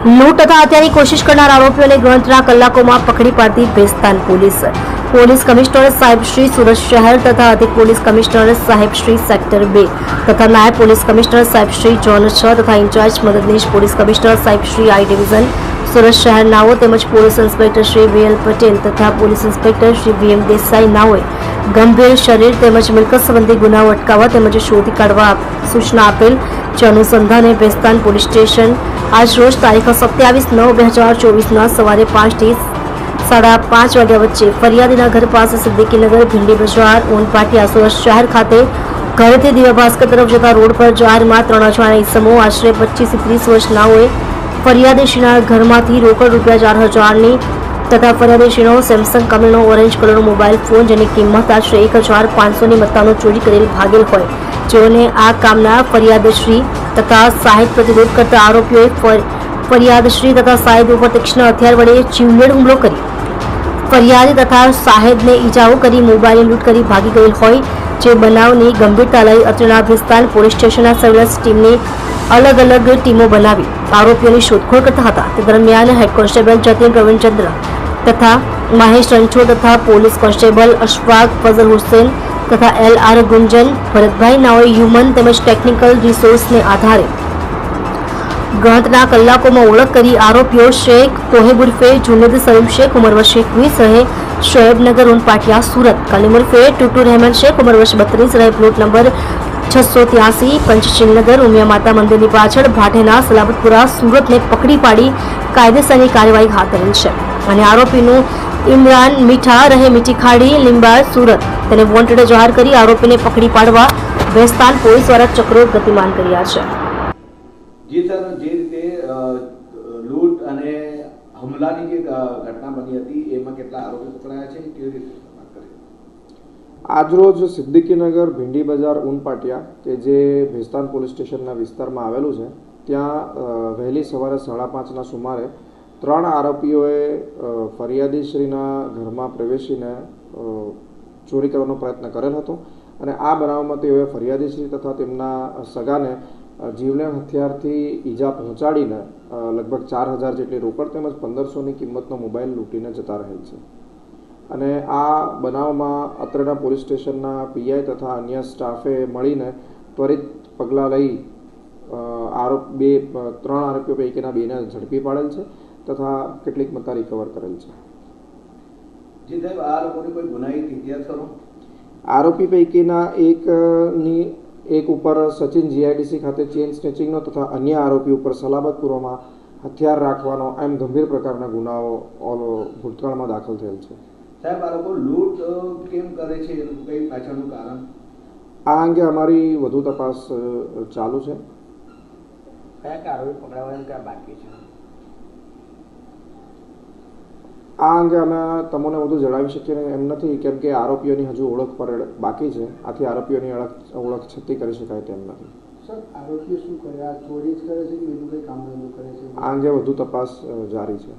લૂંટ તથા હત્યાની કોશિશ કરનાર આરોપીઓને ગણતરીના કલાકોમાં પકડી પાડતી ભેસ્તાન પોલીસ પોલીસ કમિશનર સાહેબ શ્રી સુરત શહેર તથા અધિક પોલીસ કમિશનર સાહેબ શ્રી સેક્ટર 2 તથા નાયબ પોલીસ કમિશનર સાહેબ શ્રી ઝોન 6 તથા ઇન્ચાર્જ મદદનીશ પોલીસ કમિશનર સાહેબ શ્રી આઈ ડિવિઝન સુરત શહેર નાઓ તેમજ police inspector Shri VL Patel તથા police inspector Shri VM Desai નાઓએ ગંભીર શરીર તેમજ મિલકત સંબંધી ગુનાઓ અટકાવવા તેમજ શોધી કાઢવા સૂચના આપેલ જે અનુસંધાને ભેસ્તાન પોલીસ સ્ટેશન આજ રોજ તારીખ 27/9/2024 સવારે 5 થી 5:30 વાગ્યા વચ્ચે ફરિયાદીના ઘર પાસે સિદ્દીકીનગર ભીંડી બજાર ઓનપાટિયા સુરત શહેર ખાતે ઘરેથી દિવ્ય ભાસ્કર તરફ જતા રોડ પર જાહેરમાં 3 અજાણ્યા ઈસમો આશરે 25 થી 30 વર્ષનાઓએ ફરિયાદીશ્રીના ઘરમાંથી રોકડ રૂપિયા 4,000ની તથા ફરિયાદીશ્રીનો સેમસંગ કંપનીનો ઓરેન્જ કલરનો મોબાઈલ ફોન જેની કિંમત આશરે 1,500ની મત્તાનો ચોરી કરેલ ભાગેલ હોય જેઓને આ કામના ફરિયાદશ્રી તથા સાહિદ પ્રતિરોધ કરતા આરોપીઓએ ફરિયાદશ્રી તથા સાહિદ ઉપર તીક્ષ્ણ હથિયાર વડે જીવલેણ હુમલો કરી ફરિયાદી તથા સાહિદને ઈજાઓ કરી મોબાઈલ લૂંટ કરી ભાગી ગયેલ હોય જે બનાવની ગંભીરતા લઈ અત્રેના ભેસ્તાન પોલીસ સ્ટેશનના સર્વેલન્સ ટીમની અલગ અલગ ટીમો બનાવી આરોપીઓની શોધખોળ કરતા હતા તે દરમિયાન હેડ કોન્સ્ટેબલ જતીન પ્રવીણચંદ્ર તથા મહેશ રણછોડ તથા પોલીસ કોન્સ્ટેબલ અશફાક ફઝલ હુસેન તથા LR ગુંજન ભરતભાઈ નાઓએ હ્યુમન તેમજ ટેકનિકલ રિસોર્સને આધારે ગણતરીના કલાકોમાં ઓળખ કરી આરોપીઓ શેખ તોહેબ ઉર્ફે જુનેદ સલીમ શેખ ઉંમર વર્ષ 21 રહે શોએબનગર ઉનપાટિયા સુરત કલીમ ઉર્ફે ટુટુ રહેમાન શેખ ઉંમર વર્ષ 32 રહે પ્લોટ નંબર 683 પંચશીલનગર ઉમિયા માતા મંદિરની પાછળ ભાટેના સલાબતપુરા સુરતને પકડી પાડી કાયદેસરની કાર્યવાહી હાથ ધરેલ છે અને આરોપીનું ઇમરાન મીઠા રહે મીઠી ખાડી લીંબાળ સુરત તેને વોન્ટેડ જાહેર કરી આરોપીને પકડી પાડવા ભેસ્તાન પોલીસ દ્વારા ચક્રો ગતિમાન કર્યા છે. જી સર, જે રીતે લૂંટ અને હુમલાની જે ઘટના બની હતી એમાં કેટલા આરોપી પકડાયા છે, કેવી રીતે વાત કરી? આજરોજ સિદ્દીકીનગર ભીંડી બજાર ઉનપાટિયા કે જે ભેસ્તાન પોલીસ સ્ટેશનના વિસ્તારમાં આવેલું છે ત્યાં વહેલી સવારે 5:30ના સુમારે 3 આરોપીઓએ ફરિયાદીશ્રીના ઘરમાં પ્રવેશીને ચોરી કરવાનો પ્રયત્ન કરેલ હતો અને આ બનાવમાં તેઓએ ફરિયાદીશ્રી તથા તેમના સગાને જીવલેણ હથિયારથી ઈજા પહોંચાડીને લગભગ 4,000 જેટલી રોકડ તેમજ 1,500ની કિંમતનો મોબાઈલ લૂંટીને જતા રહેલ છે અને આ બનાવમાં અત્રેના પોલીસ સ્ટેશનના પીઆઈ તથા અન્ય સ્ટાફે મળીને ત્વરિત પગલાં લઈ 3 આરોપીઓ પૈકીના 2ને ઝડપી પાડેલ છે તથા કેટલીક મત્તા રિકવર કરેલ છે. જી સાહેબ, આ લોકોની કોઈ ગુનાહિત ઇતિહાસ ખરો? આરોપી પૈકીના એક ઉપર સચિન જીઆઈડીસી ખાતે ચેઇન સ્નેચિંગનો તથા અન્ય આરોપી ઉપર સલાબતપુરમાં હથિયાર રાખવાનો એમ ગંભીર પ્રકારના ગુનાઓ ભૂતકાળમાં દાખલ થયેલ છે. સાહેબ, આ લોકો લૂંટ કેમ કરે છે, કઈ પાછળનું કારણ? આ અંગે અમારી વધુ તપાસ ચાલુ છે. કયા આરોપી પકડાવવાનું કયા બાકી છે? આ અંગે અમે તમને વધુ જણાવી શકીએ એમ નથી કેમ કે આરોપીઓની હજુ ઓળખ પર બાકી છે, આથી આરોપીઓની ઓળખ છતી કરી શકાય તેમ નથી. સર, આરોપીઓ શું કરે? આ ચોરી જ કરે છે કે બીજું કંઈ કામ ધંધો કરે છે? આ અંગે વધુ તપાસ જારી છે.